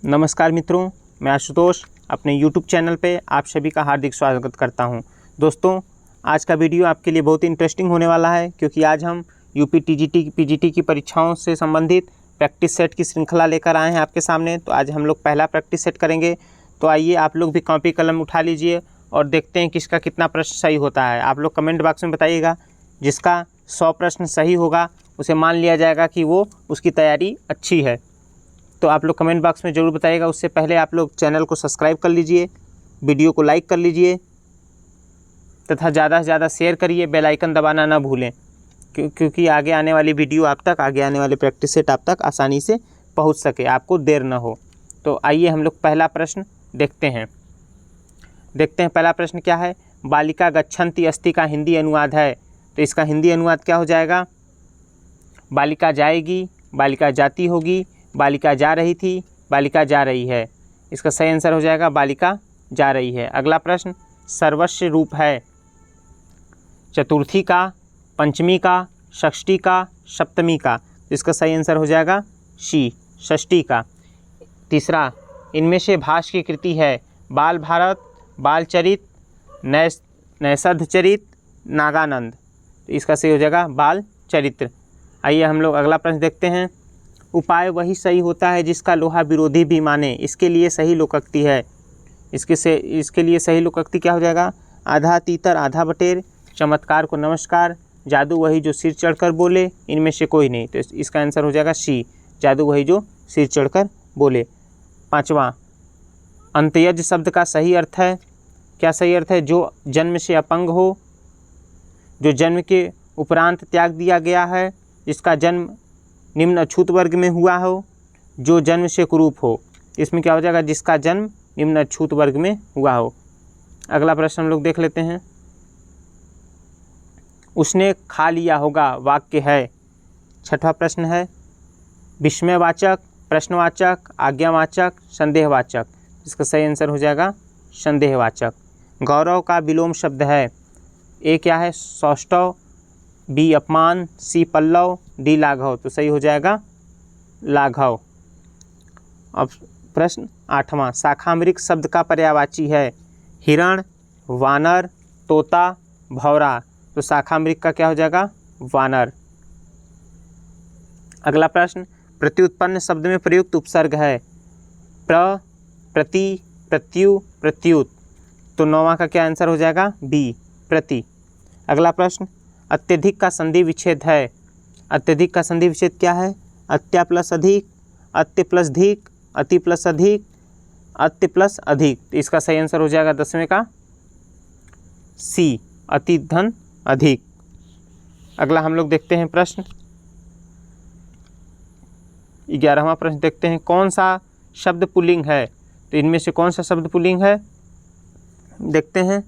नमस्कार मित्रों, मैं आशुतोष अपने YouTube चैनल पे आप सभी का हार्दिक स्वागत करता हूं। दोस्तों, आज का वीडियो आपके लिए बहुत ही इंटरेस्टिंग होने वाला है क्योंकि आज हम यूपी टीजीटी पीजीटी की परीक्षाओं से संबंधित प्रैक्टिस सेट की श्रृंखला लेकर आए हैं आपके सामने। तो आज हम लोग पहला प्रैक्टिस सेट करेंगे। तो आइए आप लोग भी कॉपी कलम उठा लीजिए और देखते हैं किसका कितना प्रश्न सही होता है। आप लोग कमेंट बॉक्स में बताइएगा। जिसका 100 प्रश्न सही होगा उसे मान लिया जाएगा कि वो उसकी तैयारी अच्छी है। तो आप लोग कमेंट बॉक्स में ज़रूर बताइएगा। उससे पहले आप लोग चैनल को सब्सक्राइब कर लीजिए, वीडियो को लाइक कर लीजिए तथा ज़्यादा से ज़्यादा शेयर करिए। बेल आइकन दबाना ना भूलें क्योंकि आगे आने वाली वीडियो आप तक, आगे आने वाले प्रैक्टिस सेट आप तक आसानी से पहुंच सके, आपको देर ना हो। तो आइए हम लोग पहला प्रश्न देखते हैं। पहला प्रश्न क्या है। बालिका गच्छन्ति अस्ति का हिंदी अनुवाद है। तो इसका हिंदी अनुवाद क्या हो जाएगा। बालिका जाएगी, बालिका जाती होगी, बालिका जा रही थी, बालिका जा रही है। इसका सही आंसर हो जाएगा बालिका जा रही है। अगला प्रश्न, सर्वस्व रूप है चतुर्थी का, पंचमी का, षष्ठी का, सप्तमी का। इसका सही आंसर हो जाएगा सी, षष्ठी का। तीसरा, इनमें से भाष्य की कृति है बाल भारत, बाल चरित, नैषध चरित, नागानंद। तो इसका सही हो जाएगा बाल चरित्र। आइए हम लोग अगला प्रश्न देखते हैं। उपाय वही सही होता है जिसका लोहा विरोधी भी माने। इसके लिए सही लोकोक्ति है। इसके लिए सही लोकोक्ति क्या हो जाएगा। आधा तीतर आधा बटेर, चमत्कार को नमस्कार, जादू वही जो सिर चढ़कर बोले, इनमें से कोई नहीं। तो इसका आंसर हो जाएगा सी, जादू वही जो सिर चढ़कर बोले। पांचवा, अंत्यज शब्द का सही अर्थ है। क्या सही अर्थ है। जो जन्म से अपंग हो, जो जन्म के उपरांत त्याग दिया गया है, जिसका जन्म निम्न अछूत वर्ग में हुआ हो, जो जन्म से कुरूप हो। इसमें क्या हो जाएगा, जिसका जन्म निम्न अछूत वर्ग में हुआ हो। अगला प्रश्न हम लोग देख लेते हैं। उसने खा लिया होगा वाक्य है। छठवां प्रश्न है विस्मयवाचक, प्रश्नवाचक, आज्ञावाचक, संदेहवाचक। इसका सही आंसर हो जाएगा संदेहवाचक। गौरव का विलोम शब्द है। ए क्या है, सौष्ठव, बी अपमान, सी पल्लव, डी लाघव। तो सही हो जाएगा लाघव। अब प्रश्न आठवां, शाखामृग शब्द का पर्यायवाची है हिरण, वानर, तोता, भौरा। तो शाखामृग का क्या हो जाएगा वानर। अगला प्रश्न, प्रत्युत्पन्न शब्द में प्रयुक्त उपसर्ग है प्र, प्रति, प्रत्यु, प्रत्युत। तो नौवां का क्या आंसर हो जाएगा बी, प्रति। अगला प्रश्न, अत्यधिक का संधि विच्छेद है। अत्यधिक का संधि विच्छेद क्या है। अत्या प्लस अधिक, अत्य प्लस धिक, अति प्लस अधिक, अत्य प्लस अधिक। तो इसका सही आंसर हो जाएगा 10वें का सी, अति धन अधिक। अगला हम लोग देखते हैं प्रश्न 11वां प्रश्न देखते हैं। कौन सा शब्द पुल्लिंग है। तो इनमें से कौन सा शब्द पुल्लिंग है देखते हैं।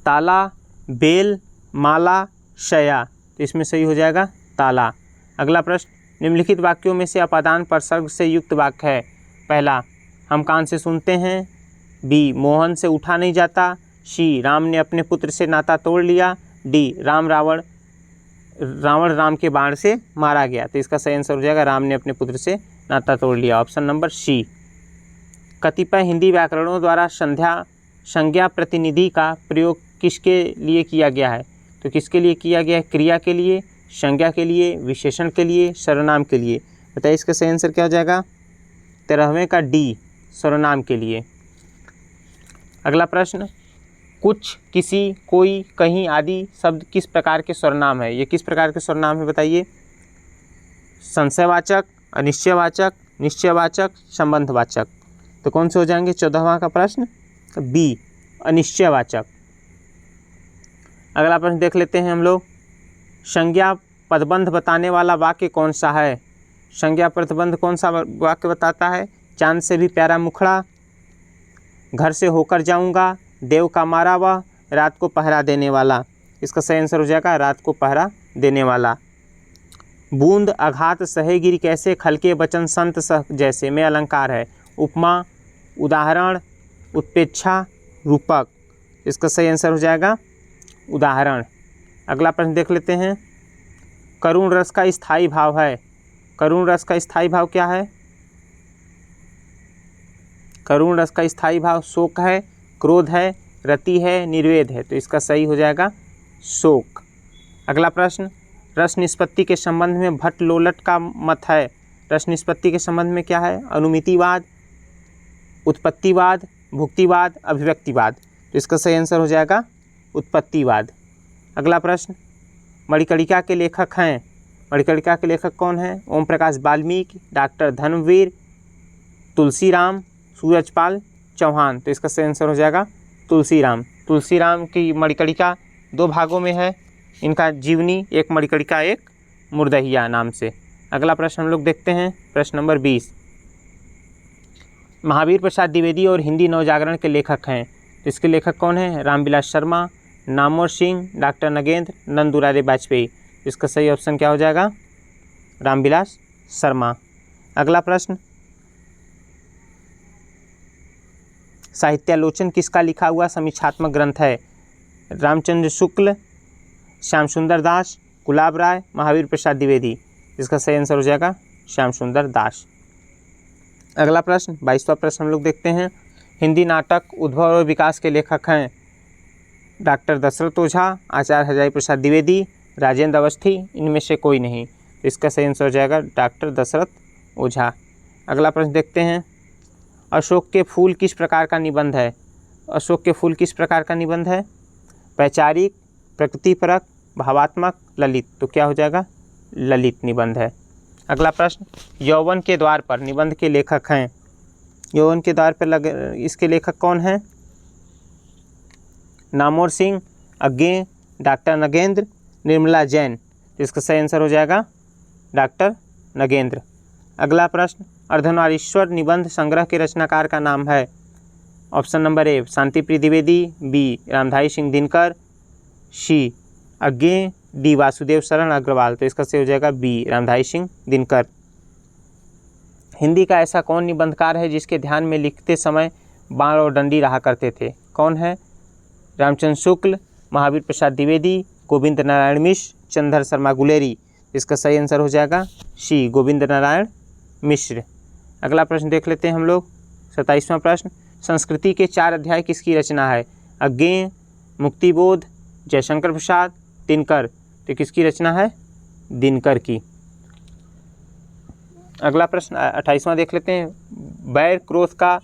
ताला, बेल, माला, शया। तो इसमें सही हो जाएगा ताला। अगला प्रश्न, निम्नलिखित वाक्यों में से अपादान प्रसर्ग से युक्त वाक्य है। पहला, हम कान से सुनते हैं, बी मोहन से उठा नहीं जाता, सी राम ने अपने पुत्र से नाता तोड़ लिया, डी रावण राम के बाण से मारा गया। तो इसका सही आंसर हो जाएगा राम ने अपने पुत्र से नाता तोड़ लिया, ऑप्शन नंबर सी। कतिपय हिंदी व्याकरणों द्वारा संज्ञा प्रतिनिधि का प्रयोग किसके लिए किया गया है। तो किसके लिए किया गया है, क्रिया के लिए, संज्ञा के लिए, विशेषण के लिए, सर्वनाम के लिए। बताइए इसका सही आंसर क्या हो जाएगा 13वें का डी, सर्वनाम के लिए। अगला प्रश्न, कुछ, किसी, कोई, कहीं आदि शब्द किस प्रकार के सर्वनाम है। ये किस प्रकार के सर्वनाम है बताइए। संशयवाचक, अनिश्चयवाचक, निश्चयवाचक, संबंधवाचक। तो कौन से हो जाएंगे 14वां का प्रश्न बी, अनिश्चयवाचक। अगला प्रश्न देख लेते हैं हम लोग। संज्ञा पदबंध बताने वाला वाक्य कौन सा है। संज्ञा पदबंध कौन सा वाक्य बताता है। चांद से भी प्यारा मुखड़ा, घर से होकर जाऊंगा, देव का मारा हुआ, रात को पहरा देने वाला। इसका सही आंसर हो जाएगा रात को पहरा देने वाला। बूंद आघात सहेगिरी कैसे, खलके वचन संत सह जैसे में अलंकार है। उपमा, उदाहरण, उत्प्रेक्षा, रूपक। इसका सही आंसर हो जाएगा उदाहरण। अगला प्रश्न देख लेते हैं। करुण रस का स्थायी भाव है। करुण रस का स्थायी भाव क्या है। करुण रस का स्थायी भाव शोक है, क्रोध है, रति है, निर्वेद है। तो इसका सही हो जाएगा शोक। अगला प्रश्न, रस निष्पत्ति के संबंध में भट्ट लोलट का मत है। रस निष्पत्ति के संबंध में क्या है? अनुमितिवाद, उत्पत्तिवाद, भुक्तिवाद, अभिव्यक्तिवाद। तो इसका सही आंसर हो जाएगा उत्पत्तिवाद। अगला प्रश्न, मणिकर्णिका के लेखक हैं। मणिकर्णिका के लेखक कौन हैं? ओम प्रकाश वाल्मीकि, डॉक्टर धर्मवीर, तुलसीराम, सूरजपाल चौहान। तो इसका सही आंसर हो जाएगा तुलसीराम। तुलसीराम की मणिकर्णिका 2 भागों में है, इनका जीवनी, एक मणिकर्णिका एक मुर्दहिया नाम से। अगला प्रश्न हम लोग देखते हैं, प्रश्न नंबर 20। महावीर प्रसाद द्विवेदी और हिंदी नवजागरण के लेखक हैं। तो इसके लेखक कौन हैं? रामविलास शर्मा, नामवर सिंह, डॉक्टर नगेंद्र, नंद दुलारे वाजपेयी। इसका सही ऑप्शन क्या हो जाएगा? रामविलास शर्मा। अगला प्रश्न, साहित्यालोचन किसका लिखा हुआ समीक्षात्मक ग्रंथ है? रामचंद्र शुक्ल, श्याम सुंदर दास, गुलाब राय, महावीर प्रसाद द्विवेदी। इसका सही आंसर हो जाएगा श्याम सुंदर दास। अगला प्रश्न 22वां प्रश्न हम लोग देखते हैं, हिंदी नाटक उद्भव और विकास के लेखक हैं। डॉक्टर दशरथ ओझा, आचार्य हजारी प्रसाद द्विवेदी, राजेंद्र अवस्थी, इनमें से कोई नहीं। तो इसका सही आंसर हो जाएगा डॉक्टर दशरथ ओझा। अगला प्रश्न देखते हैं, अशोक के फूल किस प्रकार का निबंध है? अशोक के फूल किस प्रकार का निबंध है? वैचारिक, प्रकृतिपरक, भावात्मक, ललित। तो क्या हो जाएगा? ललित निबंध है। अगला प्रश्न, यौवन के द्वार पर निबंध के लेखक हैं। यौवन के द्वार पर इसके लेखक कौन हैं? नामवर सिंह, अज्ञे, डॉक्टर नगेंद्र, निर्मला जैन। तो इसका सही आंसर हो जाएगा डॉक्टर नगेंद्र। अगला प्रश्न, अर्धनारीश्वर निबंध संग्रह के रचनाकार का नाम है। ऑप्शन नंबर ए शांतिप्रिय द्विवेदी, बी रामधारी सिंह दिनकर, सी अज्ञे, डी वासुदेव शरण अग्रवाल। तो इसका सही हो जाएगा बी रामधारी सिंह दिनकर। हिंदी का ऐसा कौन निबंधकार है जिसके ध्यान में लिखते समय बाण और डंडी रहा करते थे? कौन है? रामचंद्र शुक्ल, महावीर प्रसाद द्विवेदी, गोविंद नारायण मिश्र, चंद्र शर्मा गुलेरी। इसका सही आंसर हो जाएगा सी गोविंद नारायण मिश्र। अगला प्रश्न देख लेते हैं हम लोग, 27वां प्रश्न, संस्कृति के 4 अध्याय किसकी रचना है? अज्ञेय, मुक्तिबोध, जयशंकर प्रसाद, दिनकर। तो किसकी रचना है? दिनकर की। अगला प्रश्न 28वां देख लेते हैं, बैर क्रोध का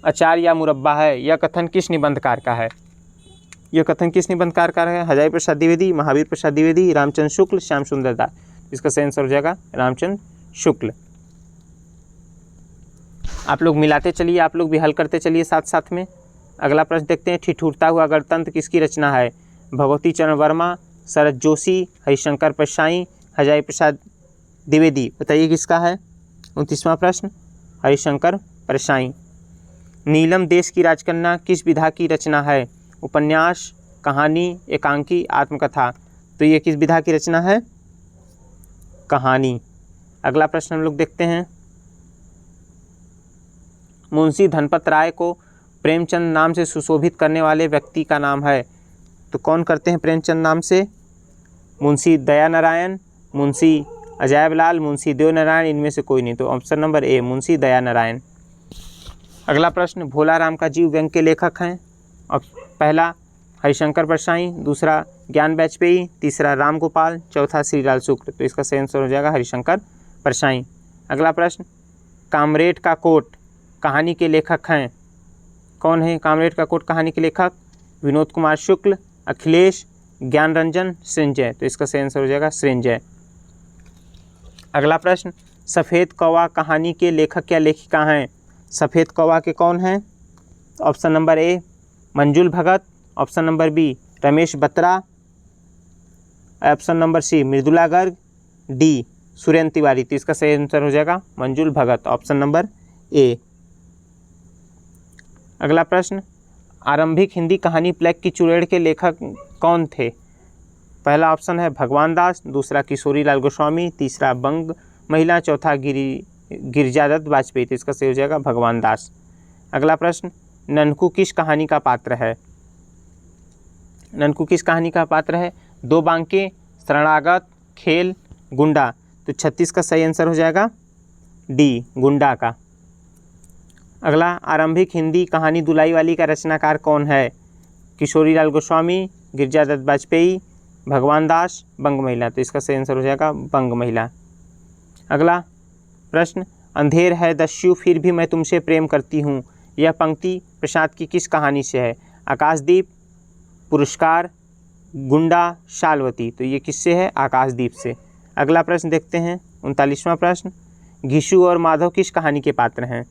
अचार या मुरब्बा है, यह कथन किस निबंधकार का है? यह कथन किस निबंधकार का है? हजारी प्रसाद द्विवेदी, महावीर प्रसाद द्विवेदी, रामचंद्र शुक्ल, श्याम सुंदर दास। इसका सही आंसर हो जाएगा रामचंद्र शुक्ल। आप लोग मिलाते चलिए, आप लोग भी हल करते चलिए साथ साथ में। अगला प्रश्न देखते हैं, ठिठुरता हुआ गणतंत्र किसकी रचना है? भगवती चरण वर्मा, शरद जोशी, हरिशंकर परसाई, हजारी प्रसाद द्विवेदी। बताइए किसका है? 29वां प्रश्न, हरिशंकर परसाई। नीलम देश की राजकन्या किस विधा की रचना है? उपन्यास, कहानी, एकांकी, आत्मकथा। तो ये किस विधा की रचना है? कहानी। अगला प्रश्न हम लोग देखते हैं, मुंशी धनपत राय को प्रेमचंद नाम से सुशोभित करने वाले व्यक्ति का नाम है। तो कौन करते हैं प्रेमचंद नाम से? मुंशी दयानारायण, मुंशी अजैबलाल, मुंशी देवनारायण, इनमें से कोई नहीं। तो ऑप्शन नंबर ए मुंशी दयानारायण। अगला प्रश्न, भोला राम का जीव व्यंग्य के लेखक हैं। अब पहला हरिशंकर परसाई, दूसरा ज्ञान वाजपेयी, तीसरा राम गोपाल, चौथा श्रीलाल शुक्ल। तो इसका सही आंसर हो जाएगा हरिशंकर परसाई। अगला प्रश्न, कामरेड का कोट कहानी के लेखक हैं। कौन है कामरेड का कोट कहानी के लेखक? विनोद कुमार शुक्ल, अखिलेश, ज्ञान रंजन, सृंजय। तो इसका सही आंसर हो जाएगा सृंजय। अगला प्रश्न, सफ़ेद कौवा कहानी के लेखक या लेखिका हैं। सफ़ेद कौवा के कौन हैं? Option number A Manjul Bhagat, option number B Ramesh Batra, option number C Mridula Garg, D Surendra Tiwari. तो इसका सही आंसर हो जाएगा मंजुल भगत, ऑप्शन नंबर ए। अगला प्रश्न, आरंभिक हिंदी कहानी प्लेग की चुड़ैल के लेखक कौन थे? पहला ऑप्शन है भगवान दास, दूसरा किशोरीलाल गोस्वामी, तीसरा बंग महिला, चौथा गिरिजादत्त वाजपेयी। तो इसका सही हो जाएगा भगवान दास। अगला प्रश्न, ननकू किस कहानी का पात्र है? ननकू किस कहानी का पात्र है? दो बांके, शरणागत, खेल, गुंडा। तो 36 का सही आंसर हो जाएगा डी गुंडा का। अगला, आरंभिक हिंदी कहानी दुलाई वाली का रचनाकार कौन है? किशोरीलाल गोस्वामी, गिरिजादत्त बाजपेयी, भगवान दास, बंग महिला। तो इसका सही आंसर हो जाएगा बंग महिला। अगला प्रश्न, अंधेर है दस्यु फिर भी मैं तुमसे प्रेम करती हूँ, यह पंक्ति प्रसाद की किस कहानी से है? आकाशदीप, पुरस्कार, गुंडा, शालवती। तो ये किससे है? आकाशदीप से। अगला प्रश्न देखते हैं 39वां प्रश्न, घिसु और माधव किस कहानी के पात्र हैं?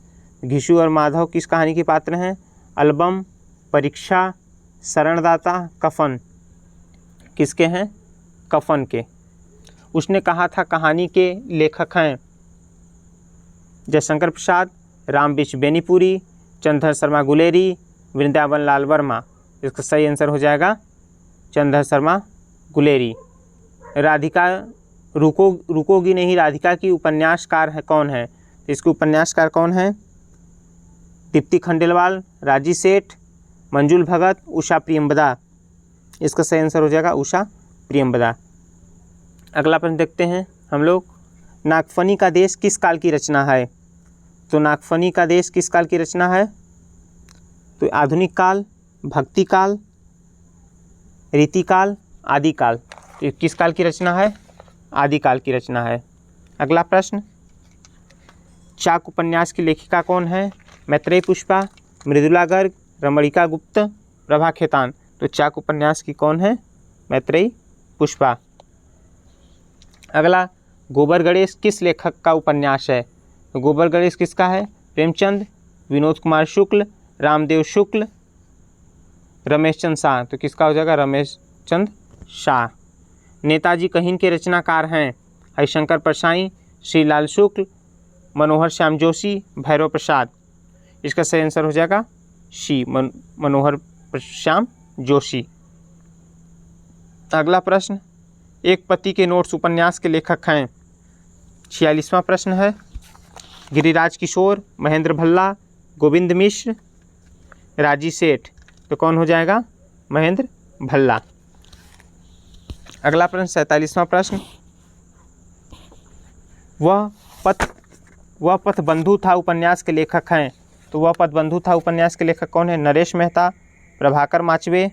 घिसु और माधव किस कहानी के पात्र हैं? एल्बम, परीक्षा, शरणदाता, कफन। किसके हैं? कफन के। उसने कहा था कहानी के लेखक हैं जयशंकर प्रसाद, रामबिच बेनीपुरी, चंद्रधर शर्मा गुलेरी, वृंदावन लाल वर्मा। इसका सही आंसर हो जाएगा चंद्रधर शर्मा गुलेरी। राधिका रुकोगी नहीं राधिका की उपन्यासकार है कौन है? इसके उपन्यासकार कौन है? दीप्ति खंडेलवाल, राजी सेठ, मंजुल भगत, उषा प्रियंवदा। इसका सही आंसर हो जाएगा उषा प्रियंवदा। अगला प्रश्न देखते हैं हम लोग, नागफनी का देश किस काल की रचना है? तो नागफनी का देश किस काल की रचना है? तो आधुनिक काल, भक्ति काल, रीतिकाल, आदिकाल। तो किस काल की रचना है? आदिकाल की रचना है। अगला प्रश्न, चाक उपन्यास की लेखिका कौन है? मैत्रेयी पुष्पा, मृदुला गर्ग, रमणिका गुप्त, प्रभा खेतान। तो चाक उपन्यास की कौन है? मैत्रेयी पुष्पा। अगला, गोबर गणेश किस लेखक का उपन्यास है? तो गोबर गणेश किसका है? प्रेमचंद, विनोद कुमार शुक्ल, रामदेव शुक्ल, रमेश चंद शाह। तो किसका हो जाएगा? रमेश चंद शाह। नेताजी कहीन के रचनाकार हैं हरिशंकर परसाई, श्रीलाल शुक्ल, मनोहर श्याम जोशी, भैरव प्रसाद। इसका सही आंसर हो जाएगा सी, मनोहर श्याम जोशी। अगला प्रश्न, एक पति के नोट्स उपन्यास के लेखक हैं? 46वां प्रश्न है, गिरिराज किशोर, महेंद्र भल्ला, गोविंद मिश्र, राजी सेठ। तो कौन हो जाएगा? महेंद्र भल्ला। अगला प्रश्न 47वां प्रश्न, वह पथ बंधु था उपन्यास के लेखक हैं? तो वह पथ बंधु था उपन्यास के लेखक कौन है? नरेश मेहता, प्रभाकर माचवे,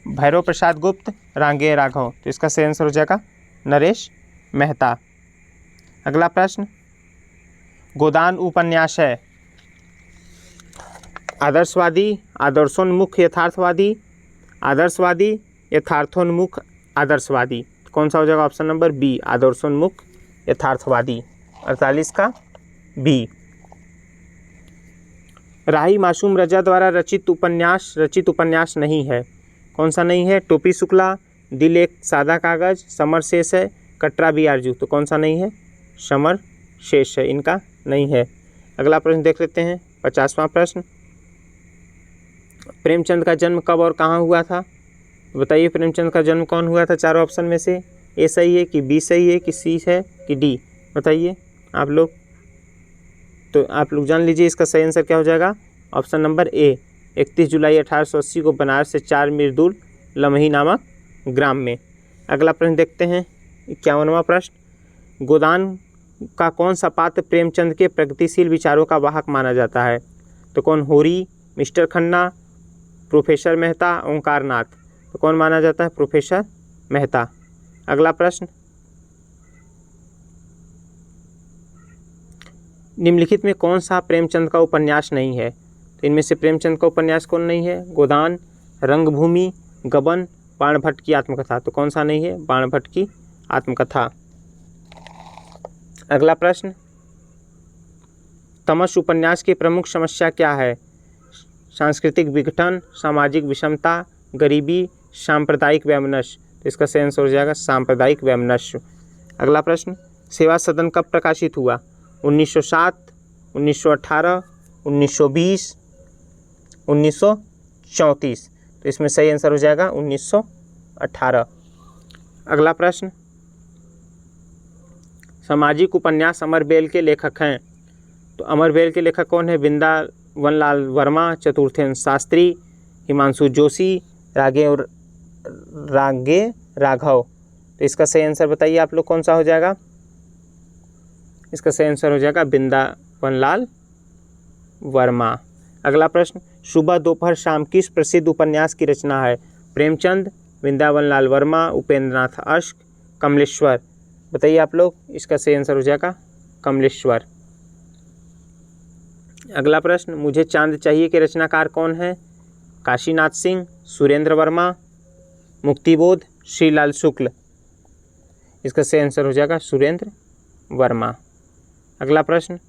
भैरव प्रसाद गुप्त, रांगे राघव। तो इसका सही आंसर हो जाएगा नरेश मेहता। अगला प्रश्न, गोदान उपन्यास है आदर्शवादी, आदर्शोन्मुख, यथार्थवादी, आदर्शवादी, यथार्थोन्मुख, आदर्शवादी। तो कौन सा हो जाएगा? ऑप्शन नंबर बी, आदर्शोन्मुख, यथार्थवादी। 48 का बी। राही मासूम रजा द्वारा रचित उपन्यास नहीं है। कौन सा नहीं है? टोपी शुक्ला, दिल एक सादा कागज, समर शेष है, कटरा भी आरजू। तो कौन सा नहीं है? समर शेष है, इनका नहीं है। अगला प्रश्न देख लेते हैं 50वां प्रश्न, प्रेमचंद का जन्म कब और कहाँ हुआ था? बताइए प्रेमचंद का जन्म कौन हुआ था? चारों ऑप्शन में से ए सही है कि बी सही है कि सी है कि डी? बताइए आप लोग। तो आप लोग जान लीजिए इसका सही आंसर क्या हो जाएगा? ऑप्शन नंबर ए, 31 जुलाई 1880 को बनारस से 4 मील दूर लमही नामक ग्राम में। अगला प्रश्न देखते हैं 51वां प्रश्न, गोदान का कौन सा पात्र प्रेमचंद के प्रगतिशील विचारों का वाहक माना जाता है? तो कौन? होरी, मिस्टर खन्ना, प्रोफेसर मेहता, ओंकार नाथ। तो कौन माना जाता है? प्रोफेसर मेहता। अगला प्रश्न, निम्नलिखित में कौन सा प्रेमचंद का उपन्यास नहीं है? तो इनमें से प्रेमचंद का उपन्यास कौन नहीं है? गोदान, रंगभूमि, गबन, बाणभट्ट की आत्मकथा। तो कौन सा नहीं है? बाणभट्ट की आत्मकथा। अगला प्रश्न, तमस उपन्यास की प्रमुख समस्या क्या है? सांस्कृतिक विघटन, सामाजिक विषमता, गरीबी, सांप्रदायिक वैमनस्य। तो इसका सही आंसर हो जाएगा सांप्रदायिक वैमनस्य। अगला प्रश्न, सेवा सदन कब प्रकाशित हुआ? 1907, 1918, 1920, 1934। तो इसमें सही आंसर हो जाएगा 1918। अगला प्रश्न, सामाजिक उपन्यास अमरबेल के लेखक हैं? तो अमरबेल के लेखक कौन है? वृंदावन लाल वर्मा, चतुर्थेन शास्त्री, हिमांशु जोशी, रागे राघव। तो इसका सही आंसर बताइए आप लोग कौन सा हो जाएगा? इसका सही आंसर हो जाएगा वृंदावन लाल वर्मा। अगला प्रश्न, सुबह दोपहर शाम किस प्रसिद्ध उपन्यास की रचना है? प्रेमचंद, वृंदावन लाल वर्मा, उपेंद्रनाथ अश्क, कमलेश्वर। बताइए आप लोग, इसका सही आंसर हो जाएगा कमलेश्वर। अगला प्रश्न, मुझे चांद चाहिए के रचनाकार कौन है? काशीनाथ सिंह, सुरेंद्र वर्मा, मुक्तिबोध, श्रीलाल शुक्ल। इसका सही आंसर हो जाएगा सुरेंद्र वर्मा। अगला प्रश्न,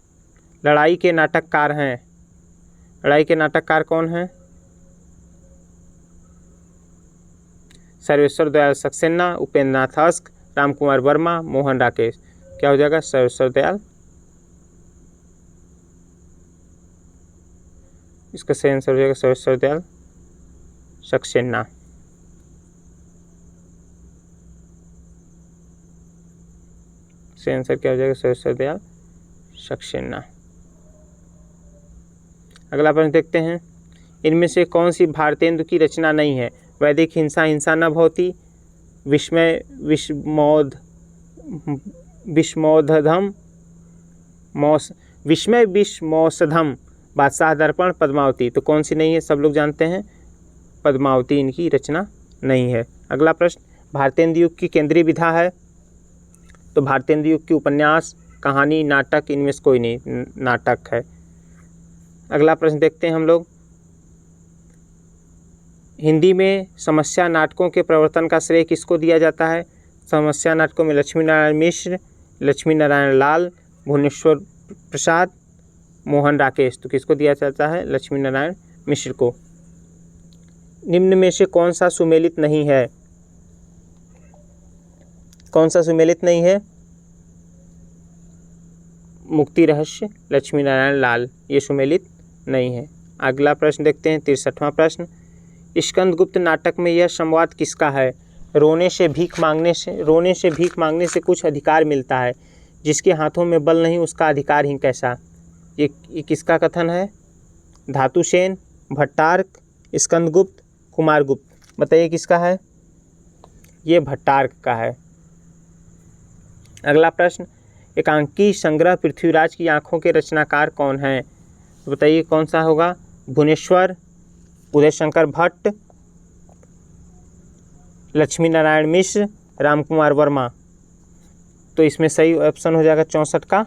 लड़ाई के नाटककार हैं? लड़ाई के नाटककार कौन हैं? सर्वेश्वर दयाल सक्सेना, उपेंद्रनाथ अश्क, रामकुमार वर्मा, मोहन राकेश। क्या हो जाएगा? सर्वेश्वर दयाल। इसका सही आंसर हो जाएगा सर्वेश्वर दयाल सक्सेना। सही आंसर क्या हो जाएगा? सर्वेश्वर दयाल सक्सेना। अगला प्रश्न देखते हैं, इनमें से कौन सी भारतेंदु की रचना नहीं है? वैदिक हिंसा हिंसा न भवति, विस्मय विस्मोधम विस्मय विस्मौषधम, बादशाह दर्पण, पद्मावती। तो कौन सी नहीं है? सब लोग जानते हैं पद्मावती इनकी रचना नहीं है। अगला प्रश्न, भारतेंदु युग की केंद्रीय विधा है? तो भारतेंदु युग की उपन्यास, कहानी, नाटक, इनमें से कोई नहीं, नाटक है। अगला प्रश्न देखते हैं हम लोग, हिंदी में समस्या नाटकों के प्रवर्तन का श्रेय किसको दिया जाता है? समस्या नाटकों में लक्ष्मी नारायण मिश्र, लक्ष्मी नारायण लाल, भुवनेश्वर प्रसाद, मोहन राकेश। तो किसको दिया जाता है? लक्ष्मी नारायण मिश्र को। निम्न में से कौन सा सुमेलित नहीं है? कौन सा सुमेलित नहीं है? मुक्ति रहस्य, लक्ष्मी नारायण लाल, ये सुमेलित नहीं है। अगला प्रश्न देखते हैं, 63वां प्रश्न, स्कंदगुप्त नाटक में यह संवाद किसका है? रोने से भीख मांगने से कुछ अधिकार मिलता है, जिसके हाथों में बल नहीं उसका अधिकार ही कैसा। ये किसका कथन है? धातुसेन, भट्टार्क, स्कंदगुप्त, कुमारगुप्त। बताइए किसका है? ये भट्टार्क का है। अगला प्रश्न, एकांकी संग्रह पृथ्वीराज की आंखों के रचनाकार कौन हैं? तो बताइए कौन सा होगा? भुवनेश्वर, उदय शंकर भट्ट, लक्ष्मी नारायण मिश्र, रामकुमार वर्मा। तो इसमें सही ऑप्शन हो जाएगा 64 का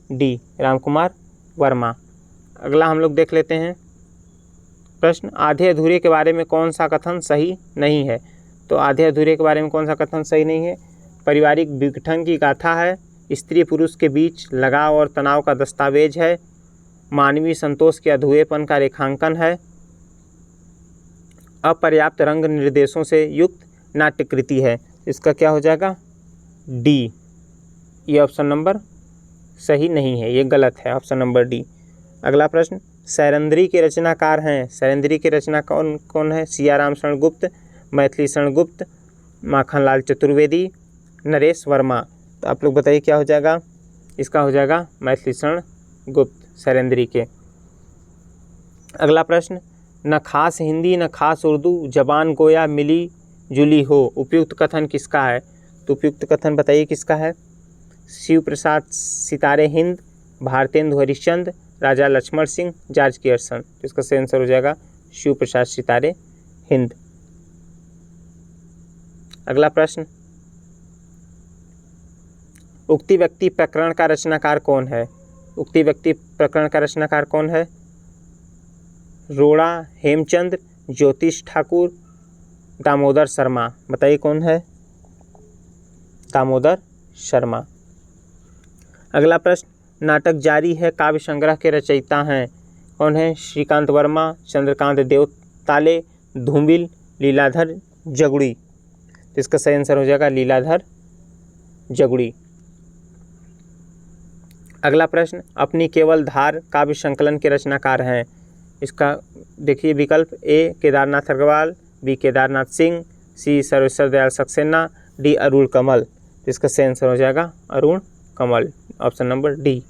डी, रामकुमार वर्मा। अगला हम लोग देख लेते हैं प्रश्न, आधे अधूरे के बारे में कौन सा कथन सही नहीं है? तो आधे अधूरे के बारे में कौन सा कथन सही नहीं है? पारिवारिक विघटन की गाथा है, स्त्री पुरुष के बीच लगाव और तनाव का दस्तावेज है, मानवीय संतोष के अधूरेपन का रेखांकन है, अपर्याप्त रंग निर्देशों से युक्त नाट्यकृति है। इसका क्या हो जाएगा? डी, ये ऑप्शन नंबर सही नहीं है, ये गलत है, ऑप्शन नंबर डी। अगला प्रश्न, सैरंध्री के रचनाकार हैं? सैरंध्री के रचना कौन है? सियाराम शरण गुप्त, मैथिली शरण गुप्त, माखनलाल चतुर्वेदी, नरेश वर्मा। तो आप लोग बताइए क्या हो जाएगा? इसका हो जाएगा मैथिली शरण गुप्त, सैरंध्री के। अगला प्रश्न, न खास हिंदी न खास उर्दू, जबान गोया मिली जुली हो, उपयुक्त कथन किसका है? तो उपयुक्त कथन बताइए किसका है? शिव प्रसाद सितारे हिंद, भारतेंदु हरिश्चंद्र, राजा लक्ष्मण सिंह, जॉर्ज केयर्सन। इसका सही आंसर हो जाएगा शिव प्रसाद सितारे हिंद। अगला प्रश्न, उक्ति व्यक्ति प्रकरण का रचनाकार कौन है? उक्ति व्यक्ति प्रकरण का रचनाकार कौन है? रोड़ा, हेमचंद्र, ज्योतिष ठाकुर, दामोदर शर्मा। बताइए कौन है? दामोदर शर्मा। अगला प्रश्न, नाटक जारी है काव्य संग्रह के रचयिता हैं? कौन है? श्रीकांत वर्मा, चंद्रकांत देवताले, धूमिल, लीलाधर जगुड़ी। तो इसका सही आंसर हो जाएगा लीलाधर जगुड़ी। अगला प्रश्न, अपनी केवल धार काव्य संकलन के रचनाकार हैं? इसका देखिए विकल्प, ए केदारनाथ अग्रवाल, बी केदारनाथ सिंह, सी सर्वेश्वर दयाल सक्सेना, डी अरुण कमल। तो इसका सही आंसर हो जाएगा अरुण कमल, ऑप्शन नंबर डी।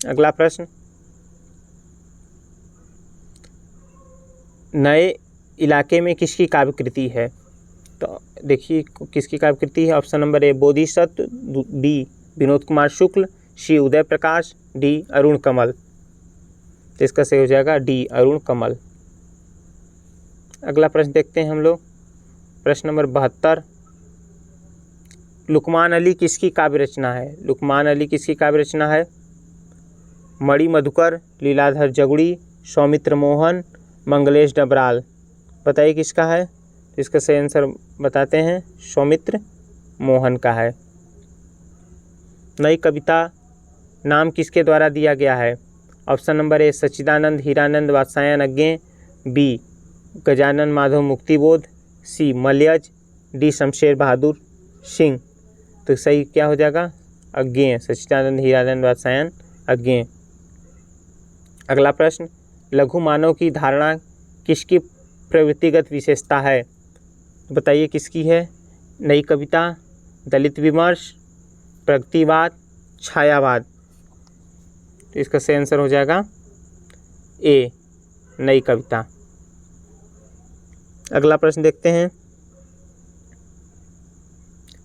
अगला प्रश्न, नए इलाके में किसकी काव्यकृति है? तो देखिए किसकी काव्यकृति है? Option number A Bodhisattva, B Vinod Kumar Shukla, C Uday Prakash, D Arun Kamal. तो इसका सही हो जाएगा डी, अरुण कमल। अगला प्रश्न देखते हैं हम लोग, प्रश्न नंबर 72। लुकमान अली किसकी काव्य रचना है? लुकमान अली किसकी काव्य रचना है? मणि मधुकर, लीलाधर जगुड़ी, सौमित्र मोहन, मंगलेश डबराल। बताइए किसका है? तो इसका सही आंसर बताते हैं, सौमित्र मोहन का है। नई कविता नाम किसके द्वारा दिया गया है? Option number A Sachchidananda Hirananda Vatsyayan Agyeya, B Gajanan Madhav Muktibodh, C Malayaj, D Shamsher Bahadur Singh. तो सही क्या हो जाएगा? अज्ञेय, सच्चिदानंद हीरानंद वात्स्यायन अज्ञेय। अगला प्रश्न, लघु मानव की धारणा किसकी प्रवृत्तिगत विशेषता है? बताइए किसकी है? नई कविता, दलित विमर्श, प्रगतिवाद, छायावाद। तो इसका सही आंसर हो जाएगा ए, नई कविता। अगला प्रश्न देखते हैं,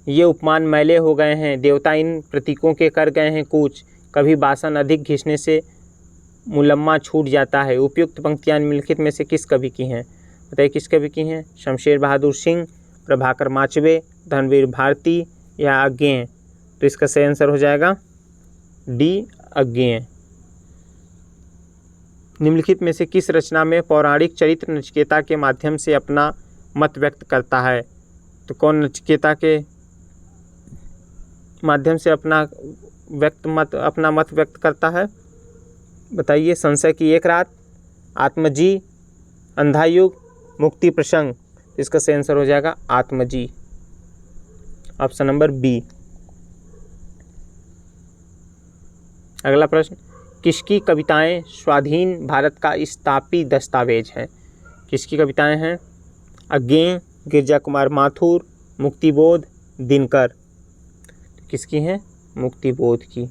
ये उपमान मैले हो गए हैं, देवता इन प्रतीकों के कर गए हैं कूच, कभी बासन अधिक घिसने से मुलम्मा छूट जाता है। उपयुक्त पंक्तियां निम्नलिखित में से किस कवि की हैं? बताइए किस कवि की हैं? शमशेर बहादुर सिंह, प्रभाकर माचवे, धनवीर भारती या अज्ञेय। तो इसका सही आंसर हो जाएगा डी, अज्ञेय। निम्नलिखित में से किस रचना में पौराणिक चरित्र नचिकेता के माध्यम से अपना मत व्यक्त करता है? तो कौन नचिकेता के माध्यम से अपना मत व्यक्त करता है? बताइए। संशय की एक रात, आत्मजी, अंधा युग, मुक्ति प्रसंग। इसका सही आंसर हो जाएगा आत्मजी, ऑप्शन नंबर बी। अगला प्रश्न, किसकी कविताएं स्वाधीन भारत का स्थापी दस्तावेज हैं? किसकी कविताएं हैं? अज्ञेय, गिरजा कुमार माथुर, मुक्तिबोध, दिनकर। किसकी हैं? मुक्तिबोध की।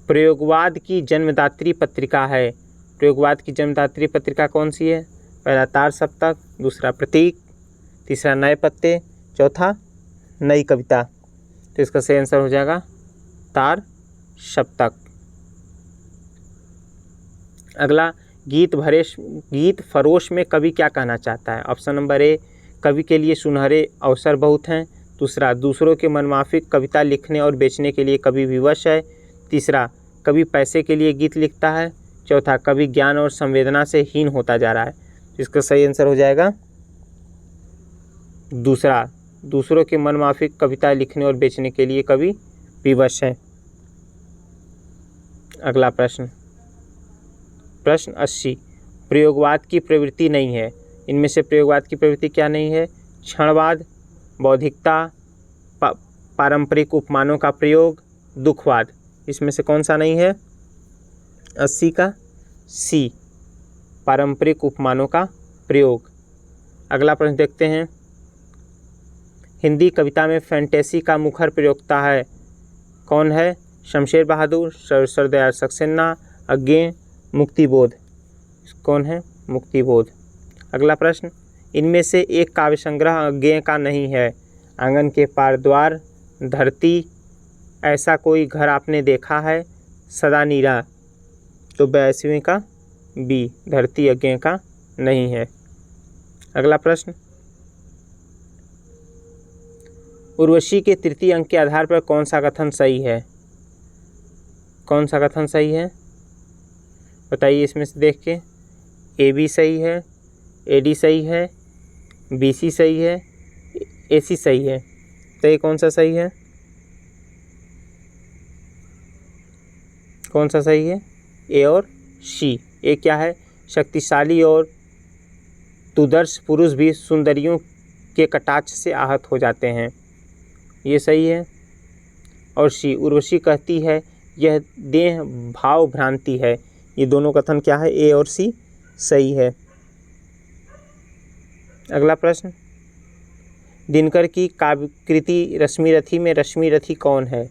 प्रयोगवाद की जन्मदात्री पत्रिका है। प्रयोगवाद की जन्मदात्री पत्रिका कौन सी है? पहला तार सप्तक, दूसरा प्रतीक, तीसरा नए पत्ते, चौथा नई कविता। तो इसका सही आंसर हो जाएगा तार सप्तक। अगला, गीत फरोश में कवि क्या कहना चाहता है? ऑप्शन नंबर ए, कवि के लिए सुनहरे अवसर बहुत हैं। दूसरा, दूसरों के मनमाफिक कविता लिखने और बेचने के लिए कवि विवश है। तीसरा, कवि पैसे के लिए गीत लिखता है। चौथा, कवि ज्ञान और संवेदना से हीन होता जा रहा है। इसका सही आंसर हो जाएगा दूसरा, दूसरों के मनमाफिक कविता लिखने और बेचने के लिए कवि विवश है। अगला प्रश्न, प्रश्न 80, प्रयोगवाद की प्रवृत्ति नहीं है। इनमें से प्रयोगवाद की प्रवृत्ति क्या नहीं है? क्षणवाद, बौद्धिकता, पारंपरिक उपमानों का प्रयोग, दुखवाद। इसमें से कौन सा नहीं है? 80 का सी, पारंपरिक उपमानों का प्रयोग। अगला प्रश्न देखते हैं, हिंदी कविता में फैंटेसी का मुखर प्रयोक्ता है कौन है? शमशेर बहादुर, सरदयाल सक्सेना, अज्ञेय, मुक्तिबोध। कौन है? मुक्तिबोध। अगला प्रश्न, इनमें से एक काव्य संग्रह अज्ञेय का नहीं है। आंगन के पार द्वार, धरती, ऐसा कोई घर आपने देखा है, सदा नीरा। तो 82वें का बी, धरती अज्ञेय का नहीं है। अगला प्रश्न, उर्वशी के तृतीय अंक के आधार पर कौन सा कथन सही है? कौन सा कथन सही है? बताइए इसमें से देख के। ए बी सही है, ए डी सही है, बी सी सही है, ए सी सही है। तो ये कौन सा सही है? कौन सा सही है? ए और सी। ए क्या है? शक्तिशाली और तुदर्श पुरुष भी सुंदरियों के कटाक्ष से आहत हो जाते हैं। ये सही है। और सी, उर्वशी कहती है यह देह भाव भ्रांति है। ये दोनों कथन क्या है? ए और सी सही है। अगला प्रश्न, दिनकर की काव्यकृति रश्मिरथी में रश्मिरथी कौन है?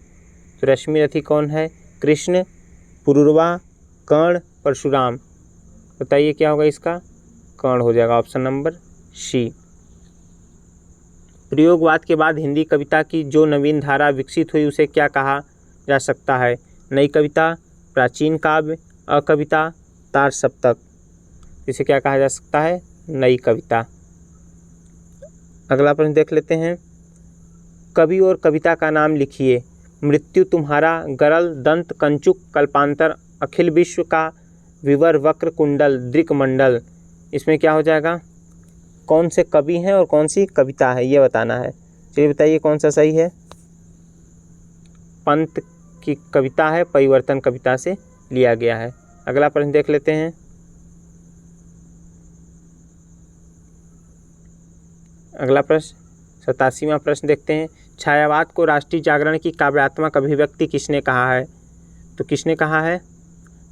तो रश्मिरथी कौन है? कृष्ण, पुरुरवा, कर्ण, परशुराम। बताइए क्या होगा इसका? कर्ण हो जाएगा, ऑप्शन नंबर सी। प्रयोगवाद के बाद हिंदी कविता की जो नवीन धारा विकसित हुई उसे क्या कहा जा सकता है? नई कविता, प्राचीन काव्य, अकविता, तार सप्तक, इसे क्या कहा जा सकता है? नई कविता। अगला प्रश्न देख लेते हैं। कवि और कविता का नाम लिखिए। मृत्यु तुम्हारा, गरल, दंत, कंचुक, कल्पांतर, अखिल विश्व का, विवर, वक्र, कुंडल, दृक मंडल। इसमें क्या हो जाएगा? कौन से कवि हैं और कौन सी कविता है ये बताना है। चलिए बताइए कौन सा सही है। पंत की कविता है, परिवर्तन कविता से लिया गया है। अगला प्रश्न देख लेते हैं। अगला प्रश्न 87वां प्रश्न देखते हैं। छायावाद को राष्ट्रीय जागरण की काव्यात्मक अभिव्यक्ति किसने कहा है? तो किसने कहा है?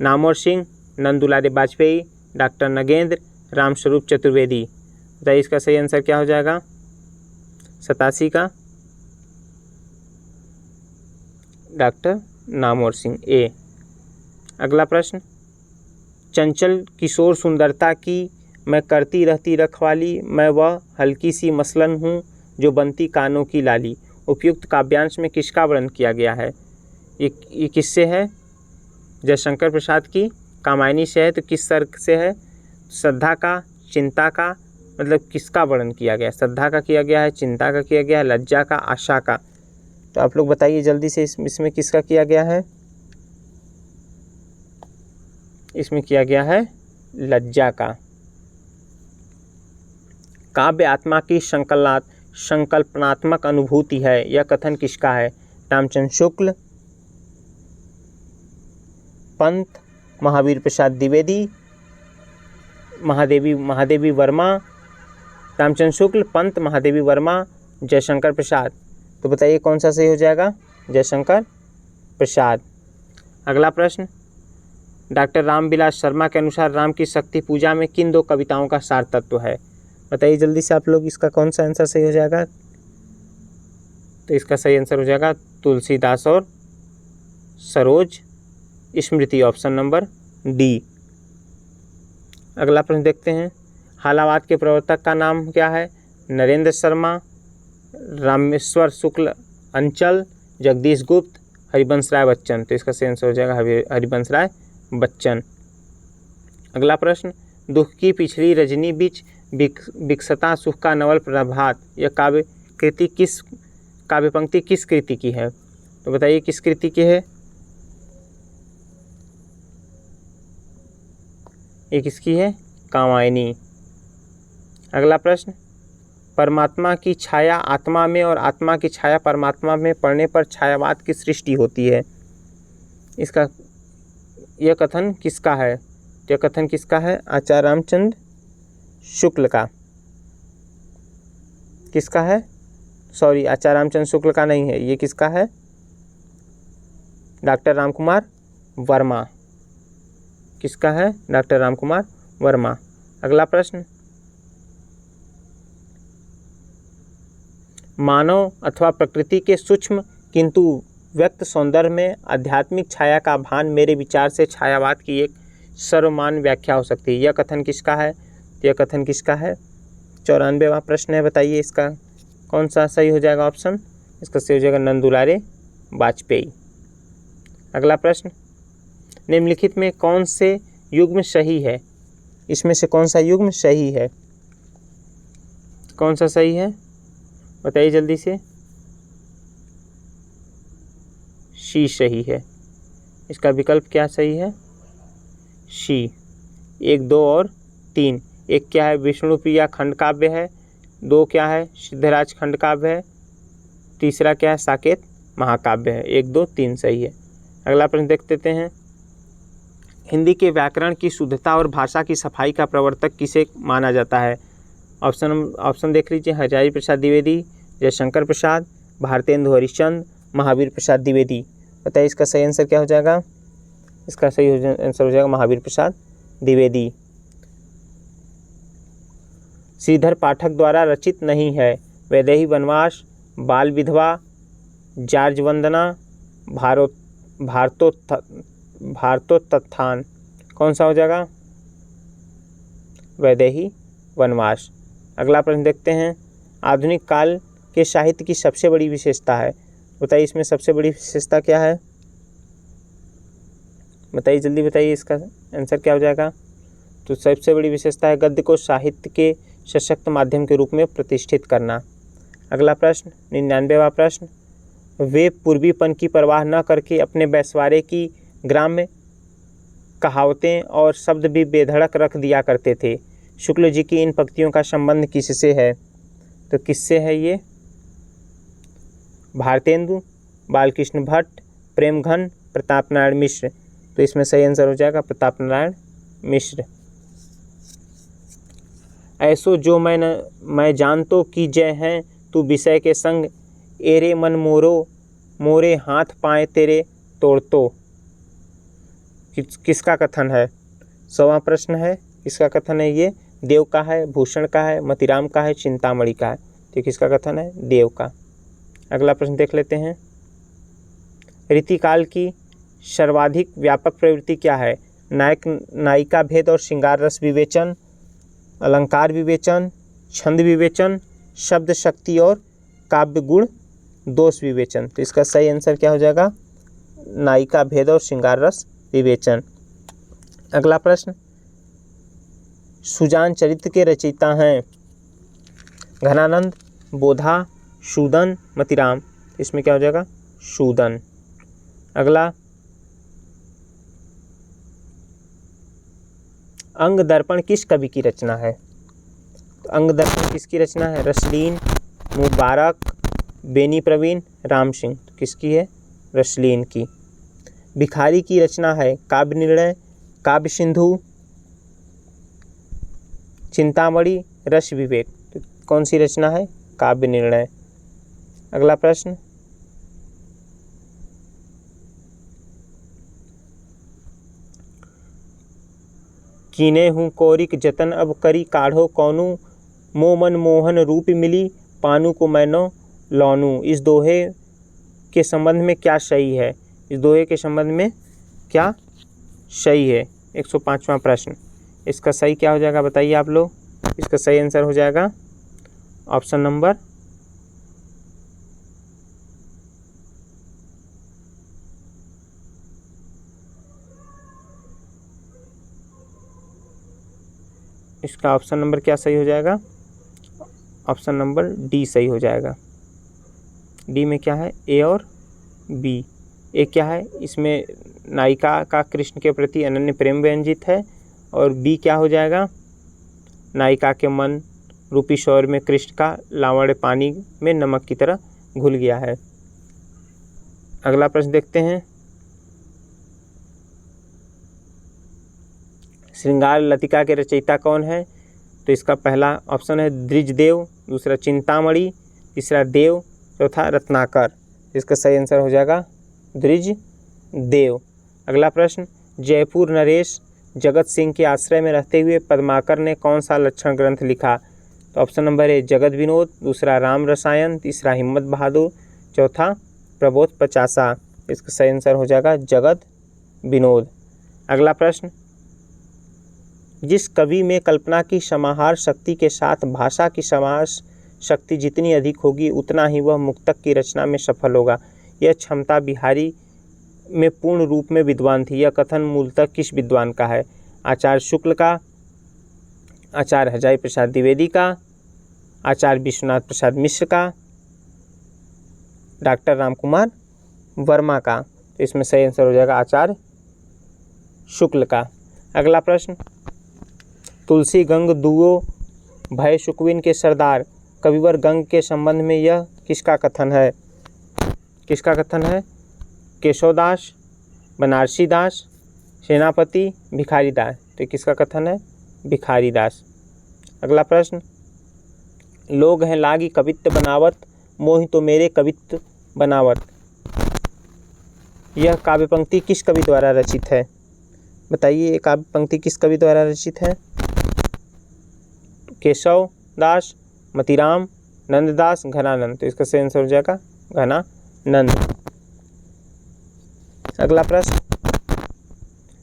नामवर सिंह, नंदुलारे वाजपेयी, डॉक्टर नगेंद्र, रामस्वरूप चतुर्वेदी। बताइए इसका सही आंसर क्या हो जाएगा 87 का? डॉक्टर नामवर सिंह, ए। अगला प्रश्न। चंचल किशोर सुंदरता की, मैं करती रहती रखवाली, मैं वह हल्की सी मसलन हूँ जो बनती कानों की लाली। उपयुक्त काव्यांश में किसका वर्णन किया गया है? ये किससे है? जयशंकर प्रसाद की कामायनी से है। तो किस सर्ग से है? श्रद्धा का, चिंता का, मतलब किसका वर्णन किया गया? श्रद्धा का किया गया है, चिंता का किया गया है, लज्जा का, आशा का। तो आप लोग बताइए जल्दी से इसमें किसका किया गया है? इसमें किया गया है लज्जा का। काव्य आत्मा की संकल्पनात्मक अनुभूति है, यह कथन किसका है? रामचंद्र शुक्ल, पंत, महावीर प्रसाद द्विवेदी, महादेवी वर्मा। रामचंद्र शुक्ल, पंत, महादेवी वर्मा, जयशंकर प्रसाद। तो बताइए कौन सा सही हो जाएगा? जयशंकर प्रसाद। अगला प्रश्न। डॉक्टर रामविलास शर्मा के अनुसार राम की शक्ति पूजा में किन दो कविताओं का सार तत्व है? बताइए जल्दी से आप लोग, इसका कौन सा आंसर सही हो जाएगा? तो इसका सही आंसर हो जाएगा तुलसीदास और सरोज स्मृति, ऑप्शन नंबर डी। अगला प्रश्न देखते हैं। हालावाद के प्रवर्तक का नाम क्या है? नरेंद्र शर्मा, रामेश्वर शुक्ल अंचल, जगदीश गुप्त, हरिवंश राय बच्चन। तो इसका सही आंसर हो जाएगा हरिवंश राय बच्चन। अगला प्रश्न। दुख की पिछली रजनी बीच विकसता सुख का नवल प्रभात, यह काव्य पंक्ति किस कृति की है? तो बताइए किस कृति की है? ये किसकी है? कामायनी। अगला प्रश्न। परमात्मा की छाया आत्मा में और आत्मा की छाया परमात्मा में पड़ने पर छायावाद की सृष्टि होती है, यह कथन किसका है? यह कथन किसका है? आचार्य रामचंद्र शुक्ल का। किसका है? सॉरी, आचार्य रामचंद्र शुक्ल का नहीं है, ये किसका है? डॉक्टर रामकुमार वर्मा। किसका है? डॉक्टर रामकुमार वर्मा। अगला प्रश्न। मानव अथवा प्रकृति के सूक्ष्म किंतु व्यक्त सौंदर्य में आध्यात्मिक छाया का भान मेरे विचार से छायावाद की एक सर्वमान्य व्याख्या हो सकती है, यह कथन किसका है? यह कथन किसका है? 94वां प्रश्न है। बताइए इसका कौन सा सही हो जाएगा ऑप्शन? इसका सही हो जाएगा नंदुलारे वाजपेयी। अगला प्रश्न। निम्नलिखित में कौन से युग्म सही है? इसमें से कौन सा युग्म सही है? कौन सा सही है बताइए जल्दी से। सी सही है। इसका विकल्प क्या सही है? सी। 1, 2 और 3। एक क्या है? विष्णुप्रिया खंड काव्य है। 2 क्या है? सिद्धराज खंड काव्य है। तीसरा क्या है? साकेत महाकाव्य है। 1, 2, 3 सही है। अगला प्रश्न देख लेते हैं। हिंदी के व्याकरण की शुद्धता और भाषा की सफाई का प्रवर्तक किसे माना जाता है? ऑप्शन देख लीजिए। हजारी प्रसाद द्विवेदी, जयशंकर प्रसाद, भारतेंदु हरिश्चंद्र, महावीर प्रसाद द्विवेदी। बताइए इसका सही आंसर क्या हो जाएगा? इसका सही आंसर हो जाएगा महावीर प्रसाद द्विवेदी। श्रीधर पाठक द्वारा रचित नहीं है। वैदेही वनवास, बाल विधवा, जार्ज वंदना, भारतोत्थान। कौन सा हो जाएगा? वैदेही वनवास। अगला प्रश्न देखते हैं। आधुनिक काल के साहित्य की सबसे बड़ी विशेषता है। बताइए इसमें सबसे बड़ी विशेषता क्या है? बताइए, जल्दी बताइए, इसका आंसर क्या हो जाएगा। तो सबसे बड़ी विशेषता है गद्य को साहित्य के सशक्त माध्यम के रूप में प्रतिष्ठित करना। अगला प्रश्न, 99वां प्रश्न, वे पूर्वीपन की परवाह न करके अपने बैसवारे की ग्राम्य कहावतें और शब्द भी बेधड़क रख दिया करते थे। शुक्ल जी की इन पंक्तियों का संबंध किससे है? तो किससे है ये? भारतेंदु, बालकृष्ण भट्ट, प्रेमघन, प्रताप नारायण मिश्र। तो इसमें सही आंसर हो जाएगा प्रताप नारायण मिश्र। ऐसो जो मैं जानतो की जय हैं तू विषय के संग, एरे मन मोरे हाथ पाए तेरे तोड़तो। किसका कथन है? 100वां प्रश्न है, किसका कथन है ये? देव का है, भूषण का है, मतिराम का है, चिंतामणि का है। तो किसका कथन है? देव का। अगला प्रश्न देख लेते हैं, रीतिकाल की सर्वाधिक व्यापक प्रवृत्ति क्या है? नायक नायिका भेद और श्रृंगार रस विवेचन, अलंकार विवेचन, छंद विवेचन, शब्द शक्ति और काव्य गुण दोष विवेचन। तो इसका सही आंसर क्या हो जाएगा? नायिका भेद और श्रृंगार रस विवेचन। अगला प्रश्न, सुजान चरित्र के रचयिता हैं घनानंद, बोधा, शूदन, मतिराम। इसमें क्या हो जाएगा? शूदन। अगला, अंग दर्पण किस कवि की रचना है? तो अंग दर्पण किसकी रचना है? रसलीन, मुबारक, बेनी प्रवीण, राम सिंह। तो किसकी है? रसलीन की। भिखारी की रचना है काव्य निर्णय, काव्य सिंधु, चिंतामणि, रस विवेक। तो कौन सी रचना है? काव्य निर्णय। अगला प्रश्न, कीने हूँ कोरिक जतन अब करी काढ़ो कौनू, मोमन मोहन रूप मिली पानू को मैनो लौनू। इस दोहे के संबंध में क्या सही है? इस दोहे के संबंध में क्या सही है? 105वां प्रश्न, इसका सही क्या हो जाएगा बताइए आप लोग। इसका सही आंसर हो जाएगा ऑप्शन नंबर इसका ऑप्शन नंबर क्या सही हो जाएगा? ऑप्शन नंबर डी सही हो जाएगा। डी में क्या है? ए और बी। ए क्या है? इसमें नायिका का कृष्ण के प्रति अनन्य प्रेम व्यंजित है, और बी क्या हो जाएगा? नायिका के मन रूपी शौर में कृष्ण का लावण्य पानी में नमक की तरह घुल गया है। अगला प्रश्न देखते हैं, श्रृंगार लतिका के रचयिता कौन है? तो इसका पहला ऑप्शन है द्विजदेव, दूसरा चिंतामणि, तीसरा देव, चौथा रत्नाकर। इसका सही आंसर हो जाएगा द्विजदेव। अगला प्रश्न, जयपुर नरेश जगत सिंह के आश्रय में रहते हुए पद्माकर ने कौन सा लक्षण ग्रंथ लिखा? तो ऑप्शन नंबर ए जगत विनोद, दूसरा राम रसायन, तीसरा हिम्मत बहादुर, चौथा प्रबोध पचासा। इसका सही आंसर हो जाएगा जगत विनोद। अगला प्रश्न, जिस कवि में कल्पना की समाहार शक्ति के साथ भाषा की समाहार शक्ति जितनी अधिक होगी उतना ही वह मुक्तक की रचना में सफल होगा। यह क्षमता बिहारी में पूर्ण रूप में विद्वान थी। यह कथन मूलतः किस विद्वान का है? आचार्य शुक्ल का, आचार्य हजारी प्रसाद द्विवेदी का, आचार्य विश्वनाथ प्रसाद मिश्र का, डॉक्टर रामकुमार वर्मा का। तो इसमें सही आंसर हो जाएगा आचार्य शुक्ल का। अगला प्रश्न, तुलसी गंग दुओ भय शुकविन के सरदार कविवर गंग के संबंध में यह किसका कथन है? किसका कथन है? केशवदास, बनारसी दास, सेनापति, भिखारी दास। तो किसका कथन है? भिखारी दास। अगला प्रश्न, लोग हैं लागी कवित्व बनावत, मोहि तो मेरे कवित्व बनावत। यह काव्य पंक्ति किस कवि द्वारा रचित है? बताइए, ये काव्य पंक्ति किस कवि द्वारा रचित है? केशव दास, मतिराम, नंददास, घनानंद। तो इसका सही आंसर हो जाएगा घनानंद। अगला प्रश्न,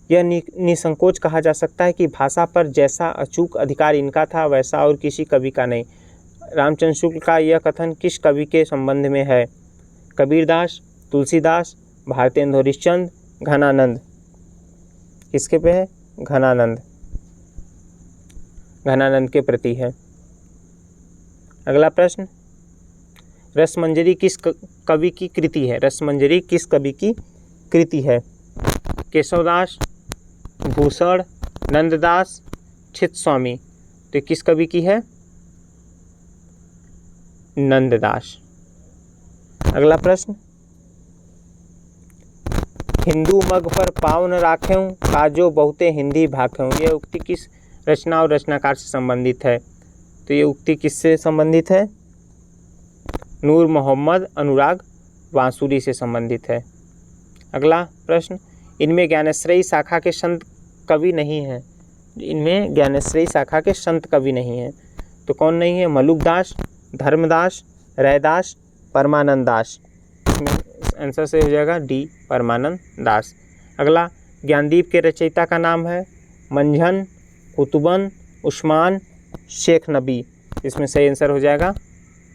यह निसंकोच कहा जा सकता है कि भाषा पर जैसा अचूक अधिकार इनका था वैसा और किसी कवि का नहीं। रामचंद्र शुक्ल का यह कथन किस कवि के संबंध में है? कबीरदास, तुलसीदास, भारतेंदु हरिश्चंद्र, घनानंद। किसके पे है? घनानंद, घनानंद के प्रति है। अगला प्रश्न, रसमंजरी किस कवि की कृति है? रसमंजरी किस कवि की कृति है? केशवदास, भूषण, नंददास, चित्तस्वामी। तो किस कवि की है? नंददास। अगला प्रश्न, हिंदू मग पर पाँव न राख्यों, काजो बहुते हिंदी भाख्यों। यह उक्ति किस रचना और रचनाकार से संबंधित है? तो ये उक्ति किससे संबंधित है? नूर मोहम्मद अनुराग बांसुरी से संबंधित है। अगला प्रश्न, इनमें ज्ञानेश्वरी शाखा के संत कवि नहीं हैं। इनमें ज्ञानेश्वरी शाखा के संत कवि नहीं हैं। तो कौन नहीं है? मलुकदास, धर्मदास, रैदास, परमानंद दास। इसमें आंसर से हो जाएगा डी, परमानंद दास। अगला, ज्ञानदीप के रचयिता का नाम है मंझन, कुतुबन, उस्मान, शेख नबी। इसमें सही आंसर हो जाएगा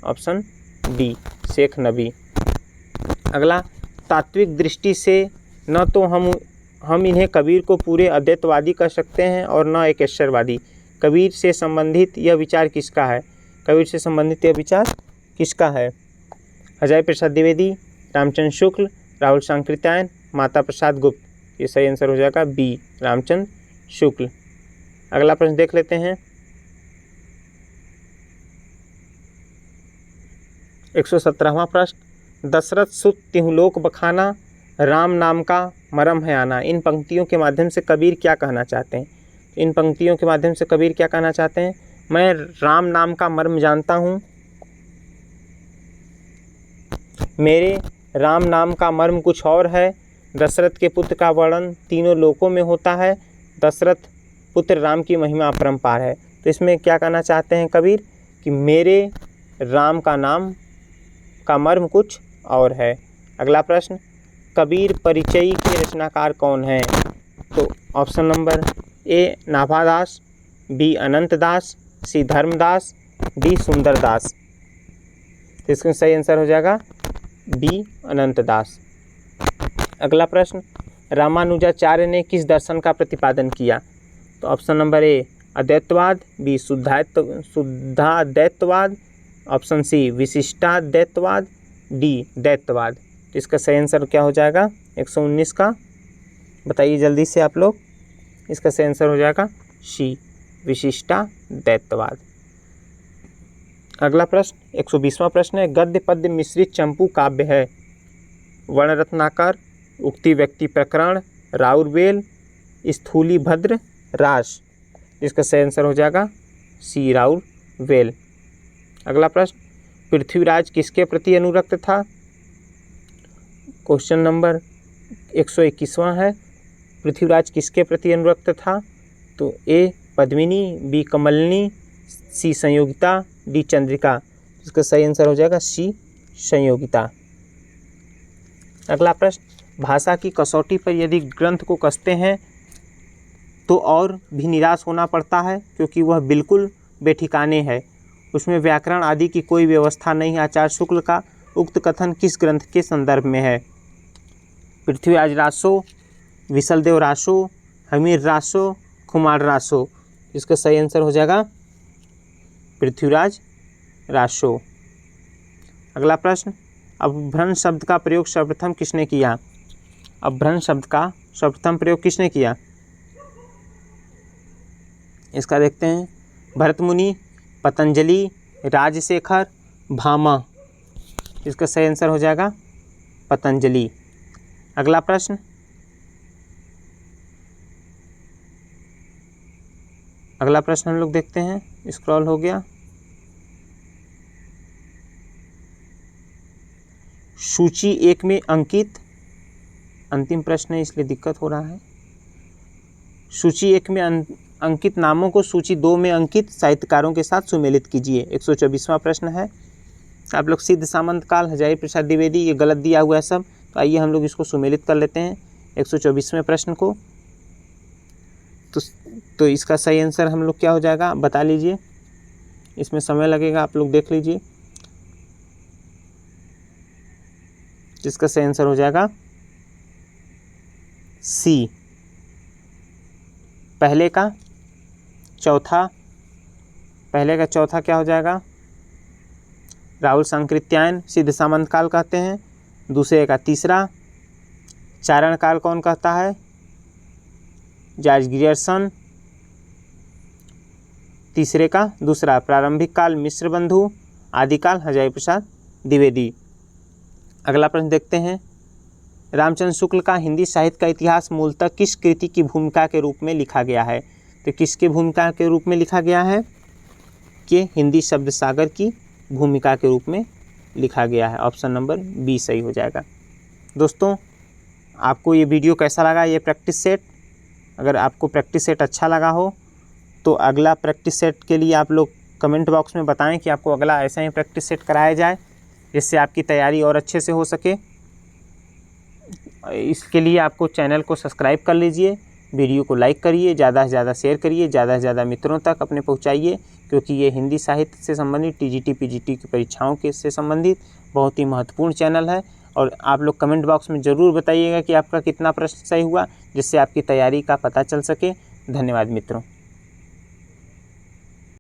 ऑप्शन डी, शेख नबी। अगला, तात्विक दृष्टि से न तो हम इन्हें कबीर को पूरे अद्वैतवादी कह सकते हैं और न एक ईश्वरवादी। कबीर से संबंधित यह विचार किसका है? कबीर से संबंधित यह विचार किसका है? अजय प्रसाद द्विवेदी, रामचंद्र शुक्ल, राहुल सांकृत्यायन, माता प्रसाद गुप्त। ये सही आंसर हो जाएगा बी, रामचंद्र शुक्ल। अगला प्रश्न देख लेते हैं। 117वां प्रश्न, दशरथ सुत तिहुलोक बखाना, राम नाम का मरम है आना। इन पंक्तियों के माध्यम से कबीर क्या कहना चाहते हैं? इन पंक्तियों के माध्यम से कबीर क्या कहना चाहते हैं? मैं राम नाम का मर्म जानता हूँ, मेरे राम नाम का मर्म कुछ और है। दशरथ के पुत्र का वर्णन तीनों लोकों में होता है। दशरथ पुत्र राम की महिमा अपरंपार है। तो इसमें क्या कहना चाहते हैं कबीर कि मेरे राम का नाम का मर्म कुछ और है। अगला प्रश्न, कबीर परिचयी के रचनाकार कौन हैं? तो option number A, Nabhadas, B, Anantdas, C, Dharmdas, D, Sundardas. तो इसका सही आंसर हो जाएगा बी, अनंतदास। अगला प्रश्न, रामानुजाचार्य ने किस दर्शन का प्रतिपादन किया? तो ऑप्शन नंबर ए, अद्वैतवाद, बी, शुद्धाद्वैतवाद, ऑप्शन सी, विशिष्टाद्वैतवाद, डी, द्वैतवाद। तो इसका सही आंसर क्या हो जाएगा? 119 का बताइए जल्दी से आप लोग। इसका सही आंसर हो जाएगा सी, विशिष्टाद्वैतवाद। अगला प्रश्न 120वां प्रश्न है, गद्य पद्य मिश्रित चंपू काव्य है। वर्णरत्नाकर, उक्ति व्यक्ति प्रकरण, राउरवेल, स्थूली भद्र, रास। इसका सही आंसर हो जाएगा सी, राउरवेल। अगला प्रश्न, पृथ्वीराज किसके प्रति अनुरक्त था? क्वेश्चन नंबर 121वां है, पृथ्वीराज किसके प्रति अनुरक्त था? तो ए, पद्मिनी, बी, कमलिनी, सी, संयोगिता, डी, चंद्रिका। इसका सही आंसर हो जाएगा सी, संयोगिता। अगला प्रश्न, भाषा की कसौटी पर यदि ग्रंथ को कसते हैं तो और भी निराश होना पड़ता है क्योंकि वह बिल्कुल बेठिकाने है, उसमें व्याकरण आदि की कोई व्यवस्था नहीं। आचार्य शुक्ल का उक्त कथन किस ग्रंथ के संदर्भ में है? पृथ्वीराज रासो, विशलदेव रासो, हमीर रासो, कुमार रासो। इसका सही आंसर हो जाएगा पृथ्वीराज रासो। अगला प्रश्न, अपभ्रंश शब्द का प्रयोग सर्वप्रथम किसने किया? अपभ्रंश शब्द का सर्वप्रथम प्रयोग किसने किया? इसका देखते हैं, भरतमुनि, पतंजलि, राजशेखर, भामा। इसका सही आंसर हो जाएगा पतंजलि। अगला प्रश्न, हम लोग देखते हैं, स्क्रॉल हो गया। सूची 1 में अंकित, अंतिम प्रश्न है इसलिए दिक्कत हो रहा है। सूची 1 में अंकित नामों को सूची 2 में अंकित साहित्यकारों के साथ सुमेलित कीजिए। 124वां प्रश्न है, आप लोग सिद्ध सामंत काल, हजारी प्रसाद द्विवेदी, ये गलत दिया हुआ है सब। तो आइए हम लोग इसको सुमेलित कर लेते हैं 124वें प्रश्न को। तो इसका सही आंसर हम लोग क्या हो जाएगा बता लीजिए, इसमें समय लगेगा, आप लोग देख लीजिए। जिसका सही आंसर हो जाएगा सी, पहले का चौथा क्या हो जाएगा? राहुल सांकृत्यायन सिद्ध सामंत काल कहते हैं। दूसरे का तीसरा चारण काल कौन कहता है? George Grierson. तीसरे का दूसरा प्रारंभिक काल मिश्र बंधु, आदिकाल हजारी प्रसाद द्विवेदी। अगला प्रश्न देखते हैं। रामचंद्र शुक्ल का हिंदी साहित्य का इतिहास मूलतः किस कृति की भूमिका के रूप में लिखा गया है? तो किसके भूमिका के रूप में लिखा गया है? कि हिंदी शब्द सागर की भूमिका के रूप में लिखा गया है। ऑप्शन नंबर बी सही हो जाएगा। दोस्तों, आपको ये वीडियो कैसा लगा, ये प्रैक्टिस सेट? अगर आपको प्रैक्टिस सेट अच्छा लगा हो तो अगला प्रैक्टिस सेट के लिए आप लोग कमेंट बॉक्स में बताएं कि आपको अगला ऐसा ही प्रैक्टिस सेट कराया जाए जिससे आपकी तैयारी और अच्छे से हो सके। इसके लिए आपको चैनल को सब्सक्राइब कर लीजिए, वीडियो को लाइक करिए, ज़्यादा से ज़्यादा शेयर करिए, ज़्यादा से ज़्यादा मित्रों तक अपने पहुंचाइए, क्योंकि ये हिंदी साहित्य से संबंधित टीजीटी पीजीटी की परीक्षाओं के से संबंधित बहुत ही महत्वपूर्ण चैनल है। और आप लोग कमेंट बॉक्स में ज़रूर बताइएगा कि आपका कितना प्रश्न सही हुआ, जिससे आपकी तैयारी का पता चल सके। धन्यवाद मित्रों।